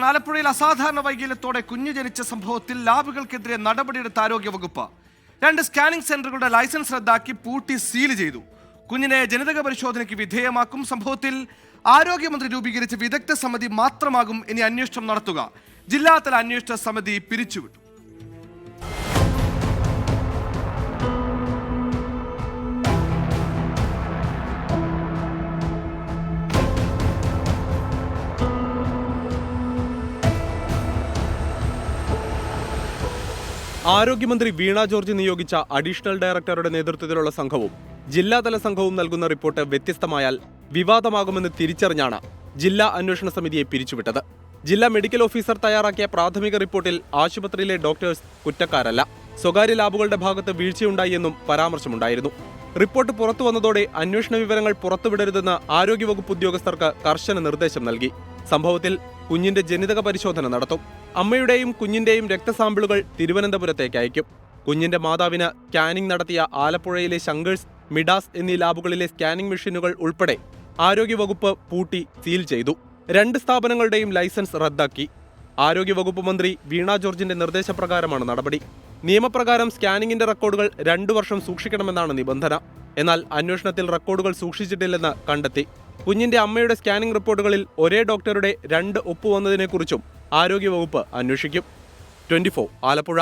ആലപ്പുഴയിൽ അസാധാരണ വൈകല്യത്തോടെ കുഞ്ഞ് ജനിച്ച സംഭവത്തിൽ ലാബുകൾക്കെതിരെ നടപടിയെടുത്ത ആരോഗ്യവകുപ്പ് 2 സ്കാനിംഗ് സെന്ററുകളുടെ ലൈസൻസ് റദ്ദാക്കി പൂട്ടി സീൽ ചെയ്തു. കുഞ്ഞിനെ ജനിതക പരിശോധനയ്ക്ക് വിധേയമാക്കും. സംഭവത്തിൽ ആരോഗ്യമന്ത്രി രൂപീകരിച്ച വിദഗ്ധ സമിതി മാത്രമാകും ഇനി അന്വേഷണം നടത്തുക. ജില്ലാതല അന്വേഷണ സമിതി പിരിച്ചുവിട്ടു. ആരോഗ്യമന്ത്രി വീണ ജോർജ് നിയോഗിച്ച അഡീഷണൽ ഡയറക്ടറുടെ നേതൃത്വത്തിലുള്ള സംഘവും ജില്ലാതല സംഘവും നൽകുന്ന റിപ്പോർട്ട് വ്യത്യസ്തമായാൽ വിവാദമാകുമെന്ന് തിരിച്ചറിഞ്ഞാണ് ജില്ലാ അന്വേഷണ സമിതിയെ പിരിച്ചുവിട്ടത്. ജില്ലാ മെഡിക്കൽ ഓഫീസർ തയ്യാറാക്കിയ പ്രാഥമിക റിപ്പോർട്ടിൽ ആശുപത്രിയിലെ ഡോക്ടേഴ്സ് കുറ്റക്കാരല്ല, സ്വകാര്യ ലാബുകളുടെ ഭാഗത്ത് വീഴ്ചയുണ്ടായി എന്നും പരാമർശമുണ്ടായിരുന്നു. റിപ്പോർട്ട് പുറത്തുവന്നതോടെ അന്വേഷണ വിവരങ്ങൾ പുറത്തുവിടരുതെന്ന് ആരോഗ്യവകുപ്പ് ഉദ്യോഗസ്ഥർക്ക് കർശന നിർദ്ദേശം നൽകി. സംഭവത്തിൽ കുഞ്ഞിന്റെ ജനിതക പരിശോധന നടത്തും. അമ്മയുടെയും കുഞ്ഞിന്റെയും രക്തസാമ്പിളുകൾ തിരുവനന്തപുരത്തേക്ക് അയക്കും. കുഞ്ഞിന്റെ മാതാവിന് സ്കാനിംഗ് നടത്തിയ ആലപ്പുഴയിലെ ശങ്കേഴ്സ്, മിഡാസ് എന്നീ ലാബുകളിലെ സ്കാനിംഗ് മെഷീനുകൾ ഉൾപ്പെടെ ആരോഗ്യവകുപ്പ് പൂട്ടി സീൽ ചെയ്തു. 2 സ്ഥാപനങ്ങളുടെയും ലൈസൻസ് റദ്ദാക്കി. ആരോഗ്യവകുപ്പ് മന്ത്രി വീണ ജോർജിന്റെ നിർദ്ദേശപ്രകാരമാണ് നടപടി. നിയമപ്രകാരം സ്കാനിംഗിന്റെ റെക്കോർഡുകൾ 2 വർഷം സൂക്ഷിക്കണമെന്നാണ് നിബന്ധന. എന്നാൽ അന്വേഷണത്തിൽ റെക്കോർഡുകൾ സൂക്ഷിച്ചിട്ടില്ലെന്ന് കണ്ടെത്തി. കുഞ്ഞിന്റെ അമ്മയുടെ സ്കാനിംഗ് റിപ്പോർട്ടുകളിൽ ഒരേ ഡോക്ടറുടെ 2 ഒപ്പുവന്നതിനെക്കുറിച്ചും ആരോഗ്യവകുപ്പ് അന്വേഷിക്കും. 24 ആലപ്പുഴ.